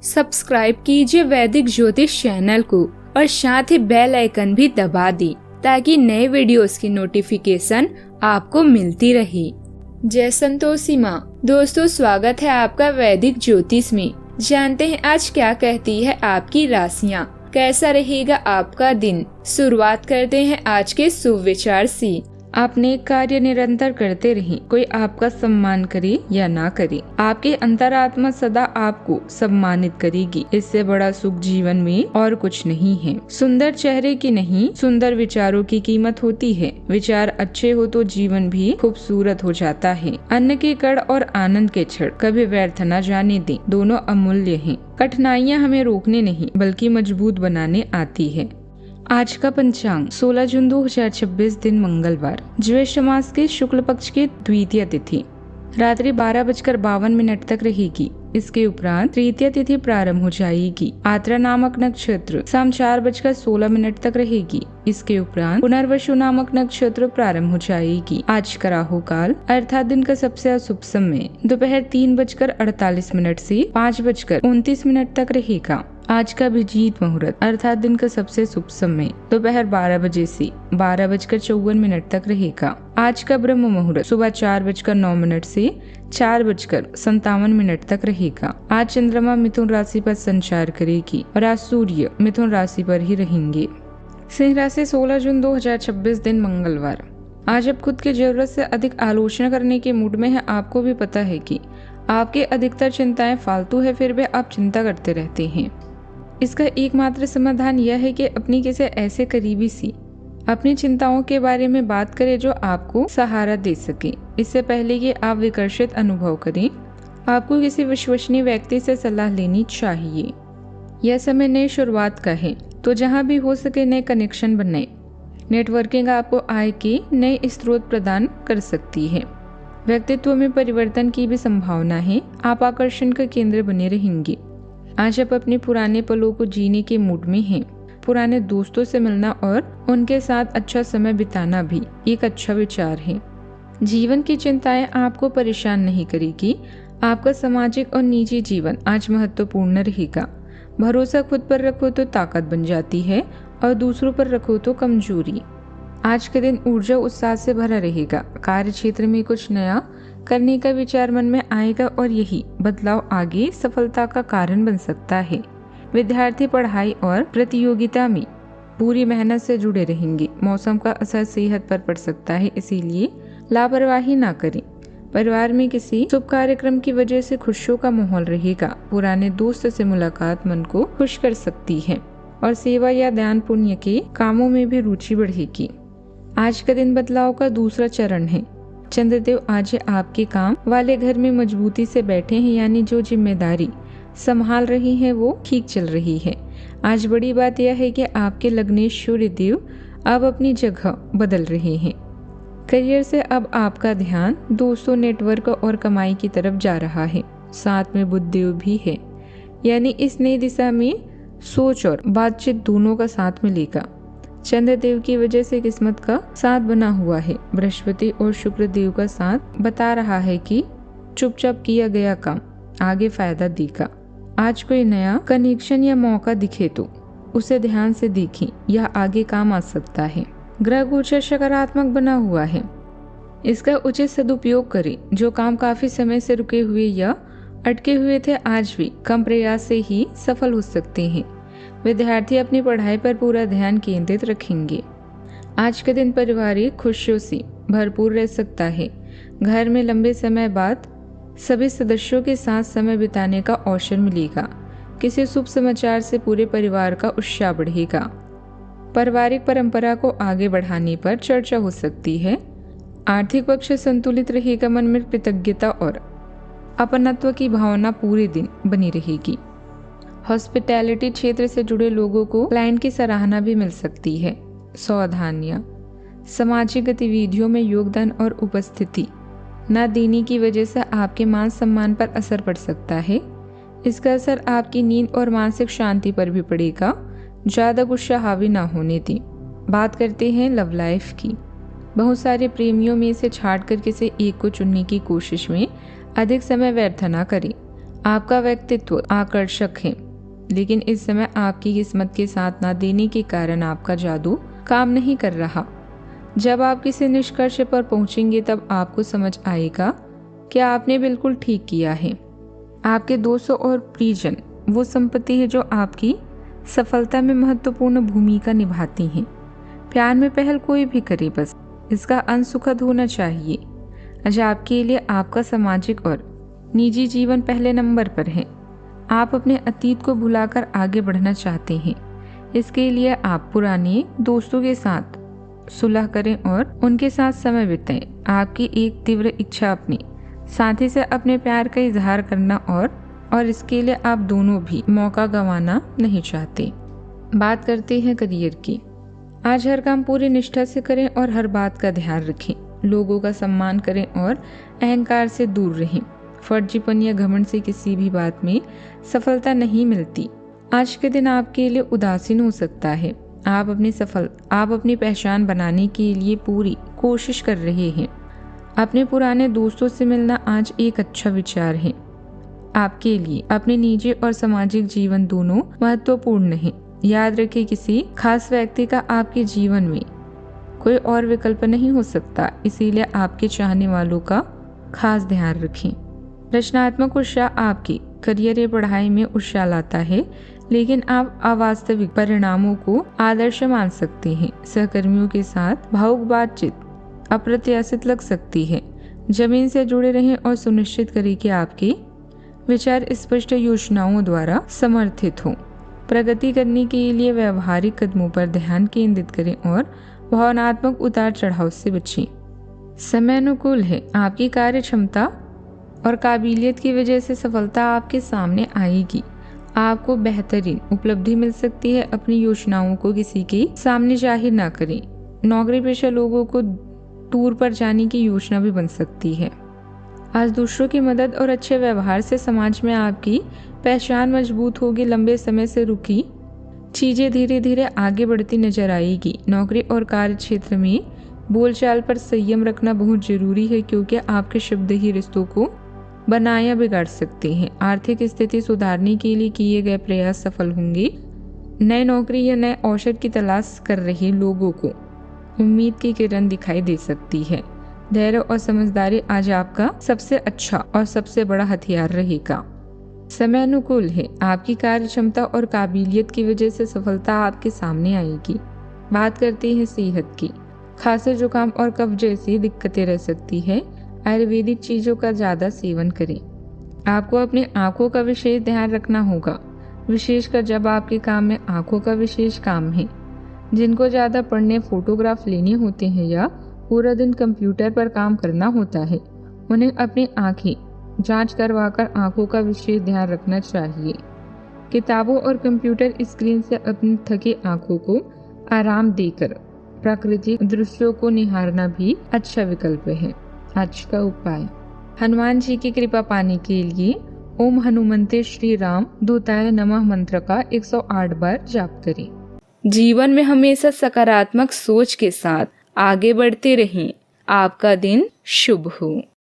Subscribe कीजिए वैदिक ज्योतिष चैनल को और साथ ही बेल आइकन भी दबा दी ताकि नए वीडियोस की नोटिफिकेशन आपको मिलती रहे। जय संतोषी माँ। दोस्तों, स्वागत है आपका वैदिक ज्योतिष में। जानते हैं आज क्या कहती है आपकी राशियाँ, कैसा रहेगा आपका दिन। शुरुआत करते हैं आज के शुभ विचार से। आप नेक कार्य निरंतर करते रहें, कोई आपका सम्मान करे या ना करे, आपके अंतरात्मा सदा आपको सम्मानित करेगी। इससे बड़ा सुख जीवन में और कुछ नहीं है। सुंदर चेहरे की नहीं, सुंदर विचारों की कीमत होती है। विचार अच्छे हो तो जीवन भी खूबसूरत हो जाता है। अन्न के कण और आनंद के क्षण कभी व्यर्थ न जाने दें, दोनों अमूल्य हैं। कठिनाइयाँ हमें रोकने नहीं बल्कि मजबूत बनाने आती है। आज का पंचांग 16 जून 2026 दिन मंगलवार, ज्येष्ठ मास के शुक्ल पक्ष की द्वितीय तिथि रात्रि 12:52 तक रहेगी। इसके उपरांत तृतीय तिथि प्रारंभ हो जाएगी। आत्रा नामक नक्षत्र शाम 4:16 तक रहेगी। इसके उपरांत पुनर्वसु नामक नक्षत्र प्रारंभ हो जाएगी। आज का राहु काल अर्थात दिन का सबसे अशुभ समय दोपहर 3:48 से 5:29 तक रहेगा। आज का अभिजीत मुहूर्त अर्थात दिन का सबसे शुभ समय दोपहर 12 बजे से 12:54 तक रहेगा। आज का ब्रह्म मुहूर्त सुबह 4:09 से 4:57 तक रहेगा। आज चंद्रमा मिथुन राशि पर संचार करेगी और आज सूर्य मिथुन राशि पर ही रहेंगे। सिंह राशि 16 जून 2026 दिन मंगलवार। आज आप खुद की जरूरत से अधिक आलोचना करने के मूड में है। आपको भी पता है कि आपके अधिकतर चिंताएं फालतू है, फिर भी आप चिंता करते रहते हैं। इसका एकमात्र समाधान यह है कि अपनी किसी ऐसे करीबी सी अपनी चिंताओं के बारे में बात करें जो आपको सहारा दे सके। इससे पहले कि आप विकर्षित अनुभव करें, आपको किसी विश्वसनीय व्यक्ति से सलाह लेनी चाहिए। यह समय नई शुरुआत का है, तो जहां भी हो सके नए कनेक्शन बनाएं। नेटवर्किंग आपको आय के नए स्रोत प्रदान कर सकती है। व्यक्तित्व में परिवर्तन की भी संभावना है। आप आकर्षण का केंद्र बने रहेंगे। आज आप अपने पुराने पलों को जीने के मूड में हैं। पुराने दोस्तों से मिलना और उनके साथ अच्छा समय बिताना भी एक अच्छा विचार है। जीवन की चिंताएं आपको परेशान नहीं करेगी। आपका सामाजिक और निजी जीवन आज महत्वपूर्ण रहेगा। भरोसा खुद पर रखो तो ताकत बन जाती है और दूसरों पर रखो तो कमजोरी। आज के दिन ऊर्जा उत्साह से भरा रहेगा। कार्य क्षेत्र में कुछ नया करने का विचार मन में आएगा और यही बदलाव आगे सफलता का कारण बन सकता है। विद्यार्थी पढ़ाई और प्रतियोगिता में पूरी मेहनत से जुड़े रहेंगे। मौसम का असर सेहत पर पड़ सकता है, इसीलिए लापरवाही ना करें। परिवार में किसी शुभ कार्यक्रम की वजह से खुशियों का माहौल रहेगा। पुराने दोस्त से मुलाकात मन को खुश कर सकती है और सेवा या दान पुण्य के कामों में भी रुचि बढ़ेगी। आज का दिन बदलाव का दूसरा चरण है। चंद्रदेव आज आपके काम वाले घर में मजबूती से बैठे हैं, यानी जो जिम्मेदारी संभाल रही है वो ठीक चल रही है। आज बड़ी बात यह है कि आपके लग्नेश सूर्य देव अब अपनी जगह बदल रहे हैं। करियर से अब आपका ध्यान दोस्तों, नेटवर्क और कमाई की तरफ जा रहा है। साथ में बुध देव भी है, यानी इस नई दिशा में सोच और बातचीत दोनों का साथ मिलेगा। चंद्रदेव की वजह से किस्मत का साथ बना हुआ है। बृहस्पति और शुक्र देव का साथ बता रहा है कि चुपचाप किया गया काम आगे फायदा देगा। आज कोई नया कनेक्शन या मौका दिखे तो उसे ध्यान से देखें, यह आगे काम आ सकता है। ग्रह गोचर सकारात्मक बना हुआ है, इसका उचित सदुपयोग करें। जो काम काफी समय से रुके हुए या अटके हुए थे, आज भी कम प्रयास से ही सफल हो सकते हैं। विद्यार्थी अपनी पढ़ाई पर पूरा ध्यान केंद्रित रखेंगे। आज के दिन पारिवारिक खुशियों से भरपूर रह सकता है। घर में लंबे समय बाद सभी सदस्यों के साथ समय बिताने का अवसर मिलेगा। किसी शुभ समाचार से पूरे परिवार का उत्साह बढ़ेगा। पारिवारिक परंपरा को आगे बढ़ाने पर चर्चा हो सकती है। आर्थिक पक्ष संतुलित रहेगा। मन में कृतज्ञता और अपनत्व की भावना पूरे दिन बनी रहेगी। हॉस्पिटैलिटी क्षेत्र से जुड़े लोगों को क्लाइंट की सराहना भी मिल सकती है। सावधानियां, सामाजिक गतिविधियों में योगदान और उपस्थिति न देने की वजह से आपके मान सम्मान पर असर पड़ सकता है। इसका असर आपकी नींद और मानसिक शांति पर भी पड़ेगा। ज्यादा गुस्सा हावी ना होने दें। बात करते हैं लव लाइफ की। बहुत सारे प्रेमियों में से छांटकर किसी एक को चुनने की कोशिश में अधिक समय व्यर्थ न करें। आपका व्यक्तित्व आकर्षक है, लेकिन इस समय आपकी किस्मत के साथ ना देने के कारण आपका जादू काम नहीं कर रहा। जब आप किसी निष्कर्ष पर पहुंचेंगे तब आपको समझ आएगा कि आपने बिल्कुल ठीक किया है। आपके दोस्तों और परिजन वो संपत्ति है जो आपकी सफलता में महत्वपूर्ण भूमिका निभाती हैं। प्यार में पहल कोई भी करे, बस इसका अंत सुखद होना चाहिए। आज आपके लिए आपका सामाजिक और निजी जीवन पहले नंबर पर है। आप अपने अतीत को भुलाकर आगे बढ़ना चाहते हैं। इसके लिए आप पुराने दोस्तों के साथ सुलह करें और उनके साथ समय बिताएं। आपकी एक तीव्र इच्छा अपने साथी से अपने प्यार का इजहार करना और इसके लिए आप दोनों भी मौका गंवाना नहीं चाहते। बात करते हैं करियर की। आज हर काम पूरी निष्ठा से करें और हर बात का ध्यान रखें। लोगों का सम्मान करें और अहंकार से दूर रहें। फर्जीपन या घमंड से किसी भी बात में सफलता नहीं मिलती। आज के दिन आपके लिए उदासीन हो सकता है। आप अपनी पहचान बनाने के लिए पूरी कोशिश कर रहे हैं। अपने पुराने दोस्तों से मिलना आज एक अच्छा विचार है। आपके लिए अपने निजी और सामाजिक जीवन दोनों महत्वपूर्ण हैं। याद रखें, किसी खास व्यक्ति का आपके जीवन में कोई और विकल्प नहीं हो सकता, इसीलिए आपके चाहने वालों का खास ध्यान रखें। रचनात्मक उत्साह आपकी करियर या पढ़ाई में उत्साह लाता है, लेकिन आप अवास्तविक परिणामों को आदर्श मान सकते हैं। सहकर्मियों के साथ भावुक बातचीत अप्रत्याशित लग सकती है। जमीन से जुड़े रहें और सुनिश्चित करें कि आपके विचार स्पष्ट योजनाओं द्वारा समर्थित हों। प्रगति करने के लिए व्यवहारिक कदमों पर ध्यान केंद्रित करें और भावनात्मक उतार चढ़ाव से बचें। समय अनुकूल है। आपकी कार्य क्षमता और काबिलियत की वजह से सफलता आपके सामने आएगी। आपको बेहतरीन उपलब्धि मिल सकती है। अपनी योजनाओं को किसी के सामने जाहिर ना करें। नौकरी पेशा लोगों को टूर पर जाने की योजना भी बन सकती है। आज दूसरों की मदद और अच्छे व्यवहार से समाज में आपकी पहचान मजबूत होगी। लंबे समय से रुकी चीजें धीरे धीरे आगे बढ़ती नजर आएगी। नौकरी और कार्य क्षेत्र में बोलचाल पर संयम रखना बहुत जरूरी है, क्योंकि आपके शब्द ही रिश्तों को बनाया बिगाड़ सकते हैं। आर्थिक स्थिति सुधारने के लिए किए गए प्रयास सफल होंगे। नई नौकरी या नए अवसर की तलाश कर रहे लोगों को उम्मीद की किरण दिखाई दे सकती है। धैर्य और समझदारी आज आपका सबसे अच्छा और सबसे बड़ा हथियार रहेगा। समय अनुकूल है। आपकी कार्य क्षमता और काबिलियत की वजह से सफलता आपके सामने आएगी। बात करते हैं सेहत की। खांसी, जुकाम और कफ जैसी दिक्कतें रह सकती है। आयुर्वेदिक चीजों का ज्यादा सेवन करें। आपको अपनी आंखों का विशेष ध्यान रखना होगा, विशेषकर जब आपके काम में आंखों का विशेष काम है। जिनको ज्यादा पढ़ने, फोटोग्राफ लेने होते हैं या पूरा दिन कंप्यूटर पर काम करना होता है, उन्हें अपनी आंखें जांच करवाकर आंखों का विशेष ध्यान रखना चाहिए। किताबों और कंप्यूटर स्क्रीन से अपनी थकी आंखों को आराम देकर प्राकृतिक दृश्यों को निहारना भी अच्छा विकल्प है। आज का उपाय, हनुमान जी की कृपा पाने के लिए ओम हनुमंते श्री राम दूताय नमः मंत्र का 108 बार जाप करें। जीवन में हमेशा सकारात्मक सोच के साथ आगे बढ़ते रहें। आपका दिन शुभ हो।